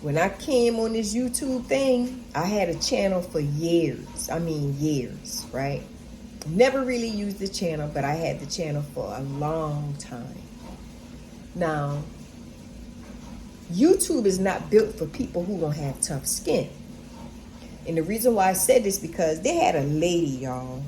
when I came on this YouTube thing, I had a channel for years. I mean years, right? Never really used the channel, but I had the channel for a long time. Now, YouTube is not built for people who don't have tough skin. And the reason why I said this because they had a lady, y'all.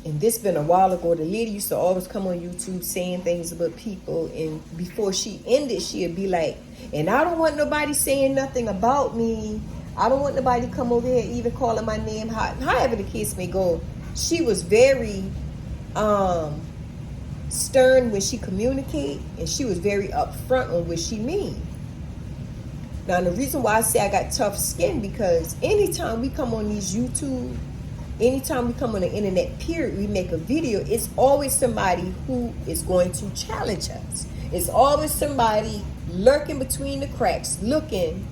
And this been a while ago. The lady used to always come on YouTube saying things about people. And before she ended, she'd be like, and I don't want nobody saying nothing about me. I don't want nobody to come over here even calling my name. However the case may go. She was very stern when she communicate. And she was very upfront on what she mean. Now, the reason why I say I got tough skin because anytime we come on these YouTube, anytime we come on the internet, period, we make a video, it's always somebody who is going to challenge us. It's always somebody lurking between the cracks, looking.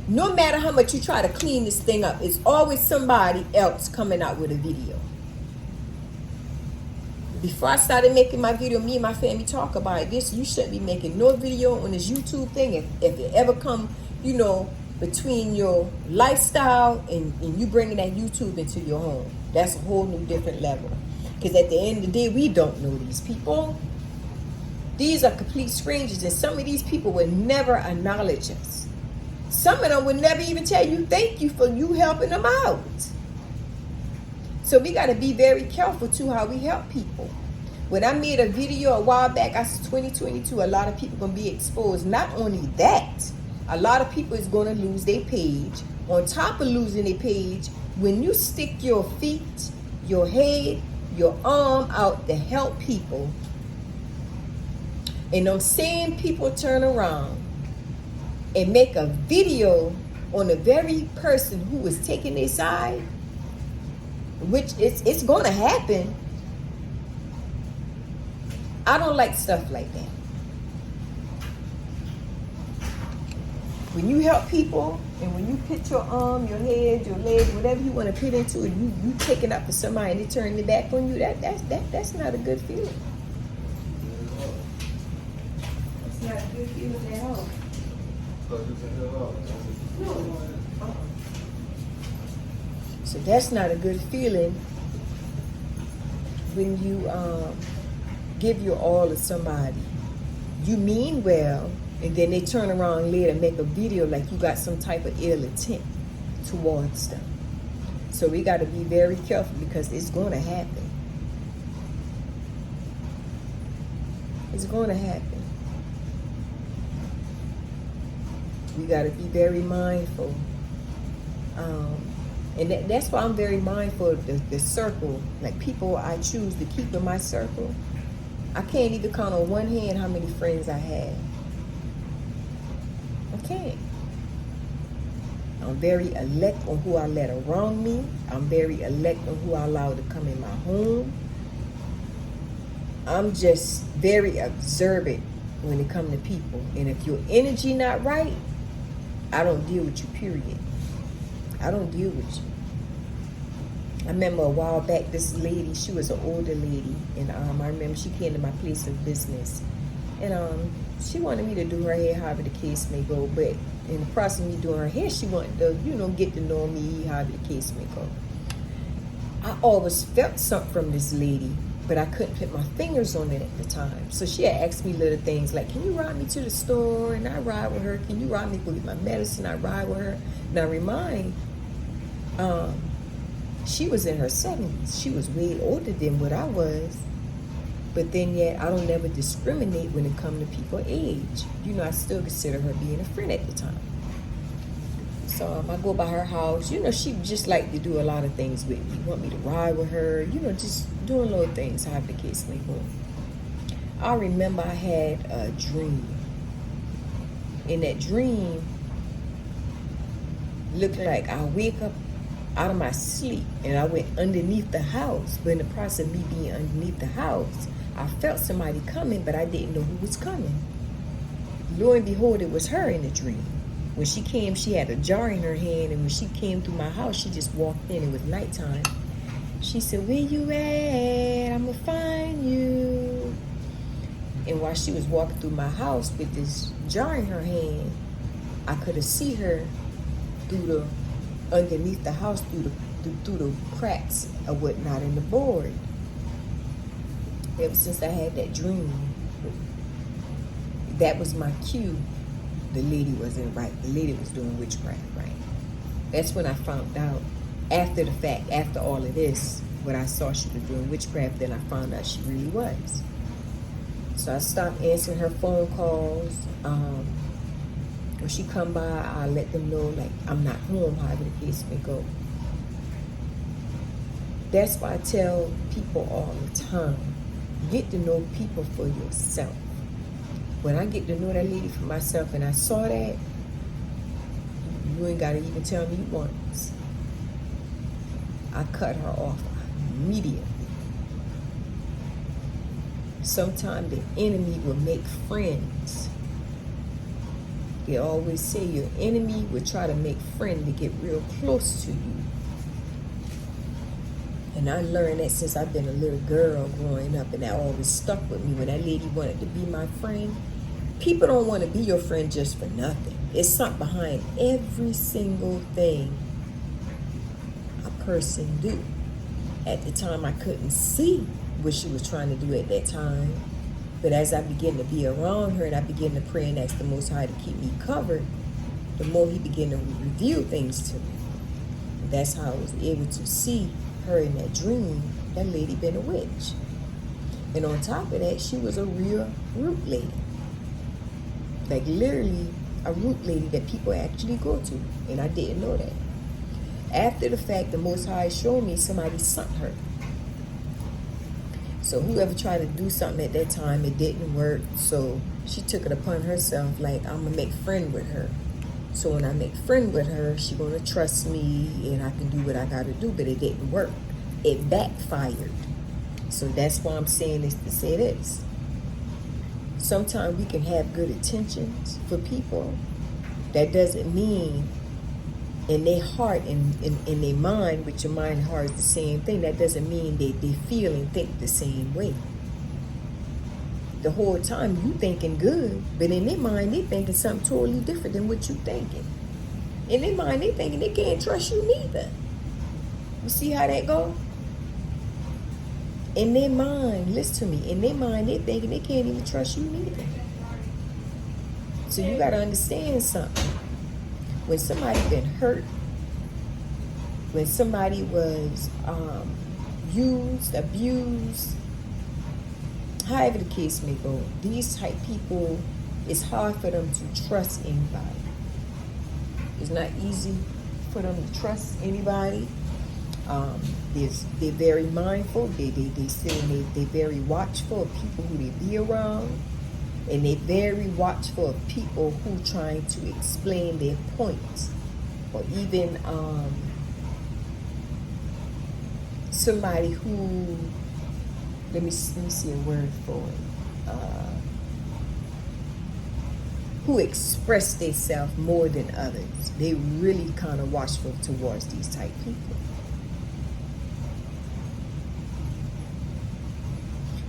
No matter how much you try to clean this thing up, it's always somebody else coming out with a video. Before I started making my video, me and my family talk about this. You shouldn't be making no video on this YouTube thing if it ever come, between your lifestyle and you bringing that YouTube into your home. That's a whole new different level. Because at the end of the day, we don't know these people. These are complete strangers, and some of these people would never acknowledge us. Some of them would never even tell you thank you for you helping them out. So we got to be very careful too how we help people. When I made a video a while back, I said 2022, a lot of people going to be exposed. Not only that, a lot of people is going to lose their page. On top of losing their page, when you stick your feet, your head, your arm out to help people, and them same people turn around and make a video on the very person who was taking their side, which it's going to happen. I don't like stuff like that. When you help people and when you put your arm, your head, your leg, whatever you want to put into it, you take it up for somebody and they turn their back on you, that's not a good feeling. That's not a good feeling at all. So that's not a good feeling when you give your all to somebody. You mean well, and then they turn around later and make a video like you got some type of ill intent towards them. So we got to be very careful because it's going to happen. It's going to happen. We got to be very mindful. And that's why I'm very mindful of the circle. Like people I choose to keep in my circle. I can't even count on one hand how many friends I have. I can't. I'm very elect on who I let around me. I'm very elect on who I allow to come in my home. I'm just very observant when it comes to people. And if your energy not right, I don't deal with you, period. I don't deal with you. I remember a while back, this lady, she was an older lady, and I remember she came to my place of business, and she wanted me to do her hair, however the case may go, but in the process of me doing her hair, she wanted to, get to know me, however the case may go. I always felt something from this lady, but I couldn't put my fingers on it at the time. So she had asked me little things like, can you ride me to the store? And I ride with her. Can you ride me to go get my medicine? I ride with her. Now remind, she was in her 70s. She was way older than what I was. But then yet, I don't never discriminate when it comes to people's age. I still consider her being a friend at the time. So I go by her house. She just like to do a lot of things with me. Want me to ride with her. Just doing little things, however the case may go. I remember I had a dream. In that dream, looked like I wake up out of my sleep and I went underneath the house. But in the process of me being underneath the house, I felt somebody coming, but I didn't know who was coming. Lo and behold, it was her in the dream. When she came, she had a jar in her hand, and when she came through my house, she just walked in. It was nighttime. She said, where you at? I'm gonna find you. And while she was walking through my house with this jar in her hand, I could have see her through the underneath the house, through the cracks or whatnot in the board. Ever since I had that dream, that was my cue. The lady wasn't right. The lady was doing witchcraft, right? That's when I found out, after the fact, after all of this, when I saw she was doing witchcraft, then I found out she really was. So I stopped answering her phone calls. When she come by, I let them know, like, I'm not home, however the case may go. That's why I tell people all the time, get to know people for yourself. When I get to know that lady for myself and I saw that, you ain't got to even tell me once. I cut her off immediately. Sometimes the enemy will make friends. They always say your enemy will try to make friends to get real close to you. And I learned that since I've been a little girl growing up, and that always stuck with me. When that lady wanted to be my friend, people don't want to be your friend just for nothing. It's something behind every single thing a person do. At the time, I couldn't see what she was trying to do at that time. But as I began to be around her and I began to pray and ask the Most High to keep me covered, the more He began to reveal things to me. And that's how I was able to see her in that dream. That lady been a witch. And on top of that, she was a real root lady. Like literally a root lady that people actually go to. And I didn't know that. After the fact, the Most High showed me somebody sent her. So whoever tried to do something at that time, it didn't work. So she took it upon herself, like, I'm going to make friend with her. So when I make friend with her, she going to trust me and I can do what I got to do. But it didn't work. It backfired. So that's why I'm saying this to say this. Sometimes we can have good intentions for people. That doesn't mean in their heart and in their mind, which your mind and heart is the same thing, that doesn't mean they feel and think the same way. The whole time you thinking good, but in their mind they thinking something totally different than what you thinking. In their mind they thinking they can't trust you neither. You see how that go? In their mind, listen to me, in their mind they thinking they can't even trust you neither. So you got to understand something. When somebody been hurt, when somebody was used, abused, however the case may go, these type people, it's hard for them to trust anybody. It's not easy for them to trust anybody. They're very mindful. They're very watchful of people who they be around. And they're very watchful of people who trying to explain their points. Or even somebody who, let me see a word for it, who express themselves more than others. They really kind of watchful towards these type people.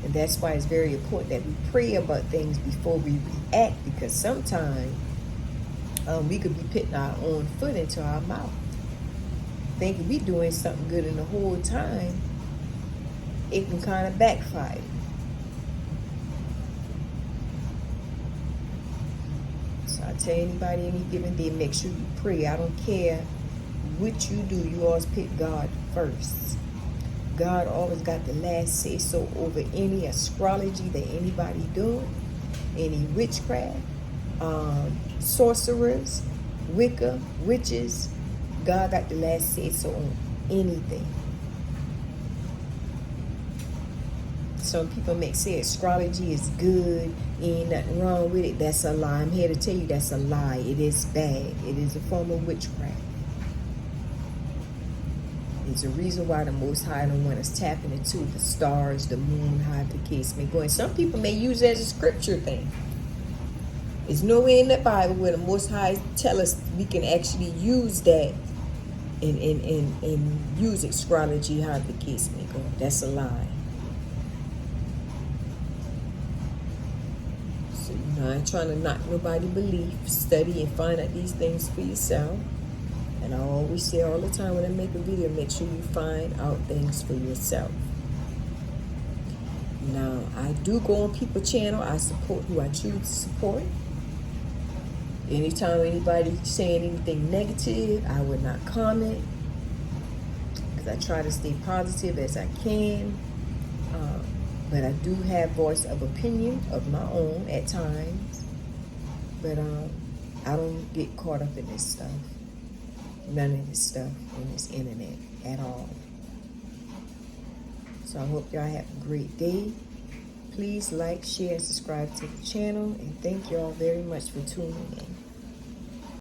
And that's why it's very important that we pray about things before we react, because sometimes we could be putting our own foot into our mouth, thinking we doing something good, and the whole time it can kind of backfire. So I tell anybody any given day, make sure you pray. I don't care what you do, you always pick God first. God always got the last say so over any astrology that anybody doing, any witchcraft, sorcerers, Wicca, witches. God got the last say so on anything. Some people may say astrology is good, ain't nothing wrong with it. That's a lie. I'm here to tell you that's a lie. It is bad. It is a form of witchcraft. There's a reason why the Most High don't want us tapping into the stars, the moon, how the case may go. And some people may use it as a scripture thing. There's nowhere in the Bible where the Most High tell us we can actually use that and use astrology, how the case may go. That's a lie. So, I ain't trying to knock nobody belief. Study and find out these things for yourself. And I always say all the time when I make a video, make sure you find out things for yourself. Now, I do go on people's channel. I support who I choose to support. Anytime anybody saying anything negative, I would not comment. Because I try to stay positive as I can. But I do have voice of opinion of my own at times. But I don't get caught up in this stuff. None of this stuff on this internet at all. So I hope y'all have a great day. Please like, share, and subscribe to the channel. And thank y'all very much for tuning in.